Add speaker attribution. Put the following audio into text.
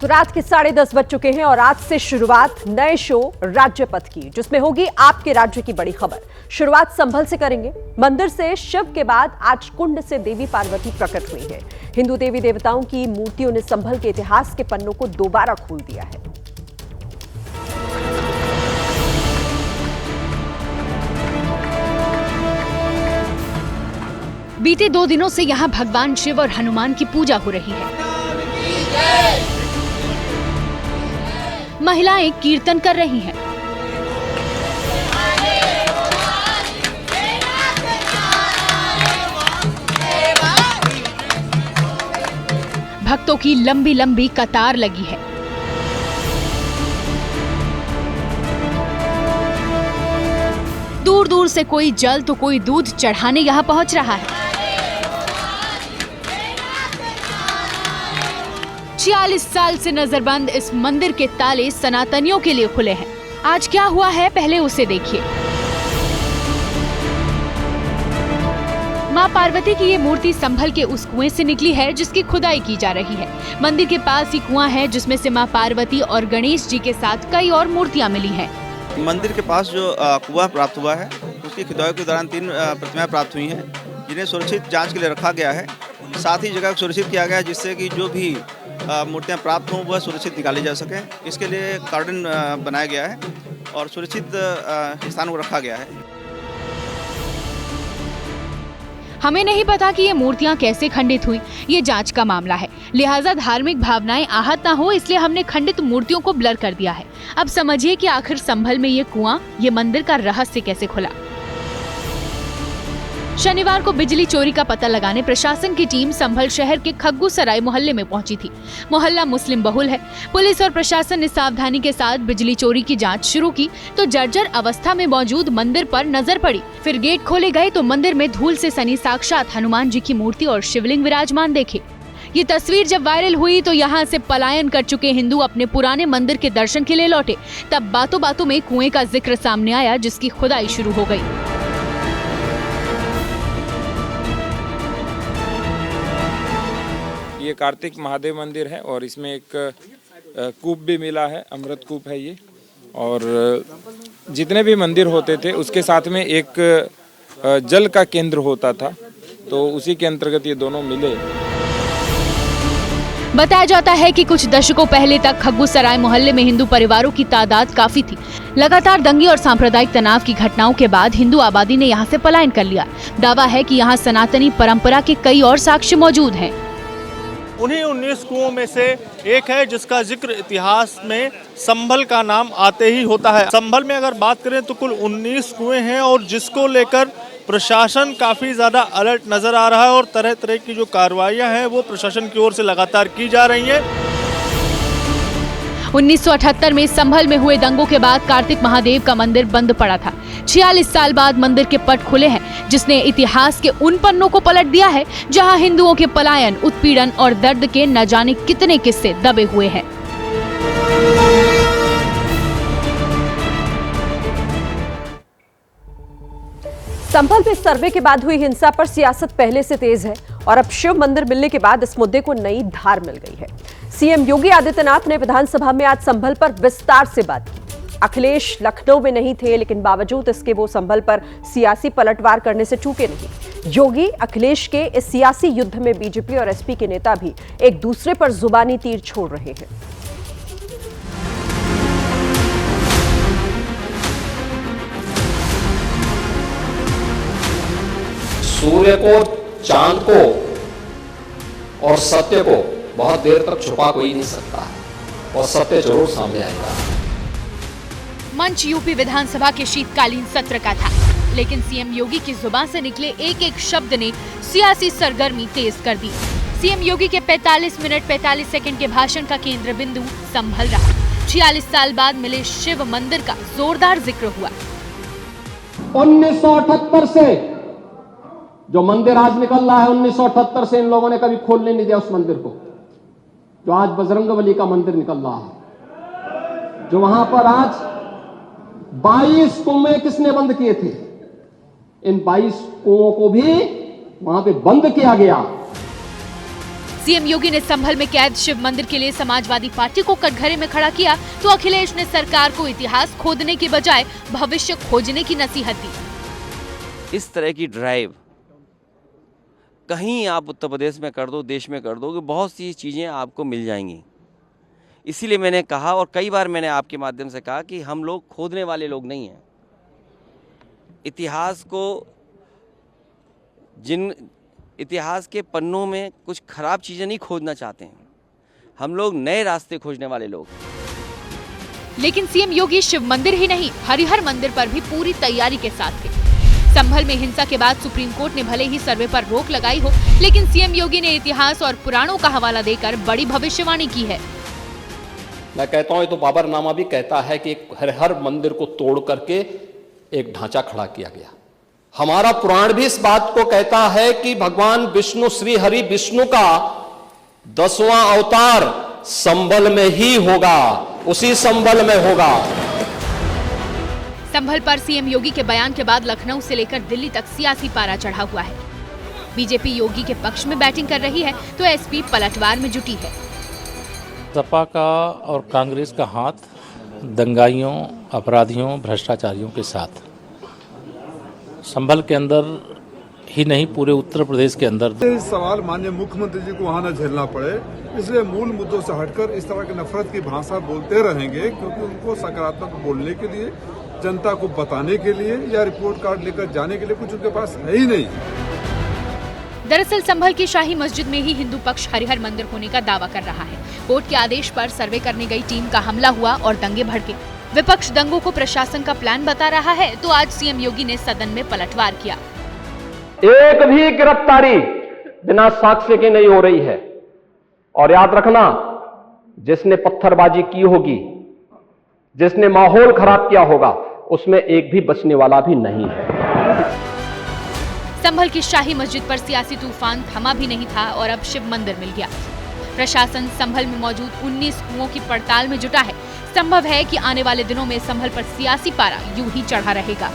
Speaker 1: तो रात के 10:30 बज चुके हैं और आज से शुरुआत नए शो राज्यपथ की, जिसमें होगी आपके राज्य की बड़ी खबर। शुरुआत संभल से करेंगे। मंदिर से शिव के बाद आज कुंड से देवी पार्वती प्रकट हुई है। हिंदू देवी देवताओं की मूर्तियों ने संभल के इतिहास के पन्नों को दोबारा खोल दिया है।
Speaker 2: बीते 2 दिनों से यहाँ भगवान शिव और हनुमान की पूजा हो रही है। महिलाएं कीर्तन कर रही हैं। भक्तों की लंबी लंबी कतार लगी है। दूर दूर से कोई जल तो कोई दूध चढ़ाने यहाँ पहुंच रहा है। 46 साल से नजरबंद इस मंदिर के ताले सनातनियों के लिए खुले हैं। आज क्या हुआ है, पहले उसे देखिए। मां पार्वती की ये मूर्ति संभल के उस कुएं से निकली है जिसकी खुदाई की जा रही है। मंदिर के पास ही कुआं है जिसमें से मां पार्वती और गणेश जी के साथ कई और मूर्तियां मिली हैं।
Speaker 3: मंदिर के पास जो कुआं प्राप्त हुआ है, उसकी खुदाई के दौरान 3 प्रतिमाएं प्राप्त हुई हैं, जिन्हें सुरक्षित जांच के लिए रखा गया है। साथ ही जगह को सुरक्षित किया गया है जिससे कि जो भी मूर्तियां प्राप्त हों वह सुरक्षित निकाली जा सके। इसके लिए कार्डन बनाया गया है और सुरक्षित स्थान को रखा गया है।
Speaker 2: हमें नहीं पता कि ये मूर्तियां कैसे खंडित हुई, ये जांच का मामला है। लिहाजा धार्मिक भावनाएं आहत ना हो, इसलिए हमने खंडित मूर्तियों को ब्लर कर दिया है। अब समझिए कि आखिर संभल में ये कुआं, ये मंदिर का रहस्य कैसे खुला। शनिवार को बिजली चोरी का पता लगाने प्रशासन की टीम संभल शहर के खग्गू सराय मोहल्ले में पहुंची थी। मोहल्ला मुस्लिम बहुल है। पुलिस और प्रशासन ने सावधानी के साथ बिजली चोरी की जांच शुरू की तो जर्जर अवस्था में मौजूद मंदिर पर नजर पड़ी। फिर गेट खोले गए तो मंदिर में धूल से सनी साक्षात हनुमान जी की मूर्ति और शिवलिंग विराजमान देखे। ये तस्वीर जब वायरल हुई तो यहाँ से पलायन कर चुके हिंदू अपने पुराने मंदिर के दर्शन के लिए लौटे। तब बातों बातों में कुएं का जिक्र सामने आया जिसकी खुदाई शुरू हो गई।
Speaker 4: ये कार्तिक महादेव मंदिर है और इसमें एक कूप भी मिला है, अमृत कूप है ये। और जितने भी मंदिर होते थे उसके साथ में एक जल का केंद्र होता था, तो उसी के अंतर्गत ये दोनों मिले।
Speaker 2: बताया जाता है कि कुछ दशकों पहले तक खग्गू सराय मोहल्ले में हिंदू परिवारों की तादाद काफी थी। लगातार दंगे और सांप्रदायिक तनाव की घटनाओं के बाद हिंदू आबादी ने यहाँ से पलायन कर लिया। दावा है कि यहाँ सनातनी परंपरा के कई और साक्ष्य मौजूद हैं।
Speaker 5: उन्हीं 19 कुओं में से एक है जिसका जिक्र इतिहास में संभल का नाम आते ही होता है। संभल में अगर बात करें तो कुल 19 कुएं हैं और जिसको लेकर प्रशासन काफ़ी ज़्यादा अलर्ट नज़र आ रहा है और तरह तरह की जो कार्रवाइयां हैं वो प्रशासन की ओर से लगातार की जा रही हैं।
Speaker 2: 1978 में संभल में हुए दंगों के बाद कार्तिक महादेव का मंदिर बंद पड़ा था। 46 साल बाद मंदिर के पट खुले हैं जिसने इतिहास के उन पन्नों को पलट दिया है जहां हिंदुओं के पलायन, उत्पीड़न और दर्द के न जाने कितने किस्से दबे हुए हैं।
Speaker 1: संभल में सर्वे के बाद हुई हिंसा पर सियासत पहले से तेज है और अब शिव मंदिर मिलने के बाद इस मुद्दे को नई धार मिल गई है। सीएम योगी आदित्यनाथ ने विधानसभा में आज संभल पर विस्तार से बात की। अखिलेश लखनऊ में नहीं थे, लेकिन बावजूद इसके वो संभल पर सियासी पलटवार करने से चूके नहीं। योगी अखिलेश के इस सियासी युद्ध में बीजेपी और एसपी के नेता भी एक दूसरे पर जुबानी तीर छोड़ रहे हैं।
Speaker 6: सूर्य को, चांद को और सत्य को बहुत देर तक छुपा कोई नहीं सकता और सत्य जरूर सामने आएगा।
Speaker 2: मंच यूपी विधानसभा के शीतकालीन सत्र का था, लेकिन सीएम योगी की जुबान से निकले एक एक शब्द ने सियासी सरगर्मी तेज कर दी। सीएम योगी के 45 मिनट 45 सेकंड के भाषण का केंद्र बिंदु संभल रहा। 46 साल बाद मिले शिव मंदिर का जोरदार जिक्र हुआ।
Speaker 6: 1978 से जो मंदिर आज निकल रहा है, 1978 से इन लोगों ने कभी खोलने नहीं दिया उस मंदिर को। जो आज बजरंगबली का मंदिर निकल रहा है, जो वहां पर आज 22 कुएं किसने बंद किए थे, इन 22 कुओं को भी वहां पे बंद किया गया।
Speaker 2: सीएम योगी ने संभल में कैद शिव मंदिर के लिए समाजवादी पार्टी को कटघरे में खड़ा किया, तो अखिलेश ने सरकार को इतिहास खोदने के बजाय भविष्य खोजने की नसीहत दी।
Speaker 7: इस तरह की ड्राइव कहीं आप उत्तर प्रदेश में कर दो, देश में कर दो, कि बहुत सी चीज़ें आपको मिल जाएंगी। इसीलिए मैंने कहा, और कई बार मैंने आपके माध्यम से कहा, कि हम लोग खोदने वाले लोग नहीं हैं। इतिहास को, जिन इतिहास के पन्नों में कुछ खराब चीज़ें नहीं खोदना चाहते हैं, हम लोग नए रास्ते खोजने वाले लोग।
Speaker 2: लेकिन सीएम योगी शिव मंदिर ही नहीं, हरिहर मंदिर पर भी पूरी तैयारी के साथ थे। संभल में हिंसा के बाद सुप्रीम कोर्ट ने भले ही सर्वे पर रोक लगाई हो, लेकिन सीएम योगी ने इतिहास और पुराणों का हवाला देकर बड़ी भविष्यवाणी की है।
Speaker 6: मैं कहता हूं, तो बाबरनामा भी कहता है कि हर मंदिर को तोड़ करके एक ढांचा खड़ा किया गया। हमारा पुराण भी इस बात को कहता है कि भगवान विष्णु, श्री हरि विष्णु का 10वां अवतार संभल में ही होगा, उसी संभल में होगा।
Speaker 2: संभल पर सीएम योगी के बयान के बाद लखनऊ से लेकर दिल्ली तक सियासी पारा चढ़ा हुआ है। बीजेपी योगी के पक्ष में बैटिंग कर रही है, तो एसपी पलटवार में जुटी है।
Speaker 8: सपा का और कांग्रेस का हाथ दंगाइयों, अपराधियों, भ्रष्टाचारियों के साथ संभल के अंदर ही नहीं, पूरे उत्तर प्रदेश के अंदर।
Speaker 9: सवाल माननीय मुख्यमंत्री जी को वहाँ न झेलना पड़े, इसलिए मूल मुद्दों से हटकर इस तरह की नफरत की भाषा बोलते रहेंगे, क्योंकि उनको सकारात्मक बोलने के लिए, जनता को बताने के लिए या रिपोर्ट कार्ड लेकर जाने के लिए कुछ उनके पास है ही नहीं।
Speaker 2: दरअसल संभल की शाही मस्जिद में ही हिंदू पक्ष हरिहर मंदिर होने का दावा कर रहा है। कोर्ट के आदेश पर सर्वे करने गई टीम का हमला हुआ और दंगे भड़के। विपक्ष दंगों को प्रशासन का प्लान बता रहा है, तो आज सीएम योगी ने सदन में पलटवार किया।
Speaker 6: एक भी गिरफ्तारी बिना साक्ष्य की नहीं हो रही है, और याद रखना, जिसने पत्थरबाजी की होगी, जिसने माहौल खराब किया होगा, उसमें एक भी बचने वाला भी नहीं है।
Speaker 2: संभल की शाही मस्जिद पर सियासी तूफान थमा भी नहीं था और अब शिव मंदिर मिल गया। प्रशासन संभल में मौजूद 19 कुओं की पड़ताल में जुटा है। संभव है कि आने वाले दिनों में संभल पर सियासी पारा यूं ही चढ़ा रहेगा।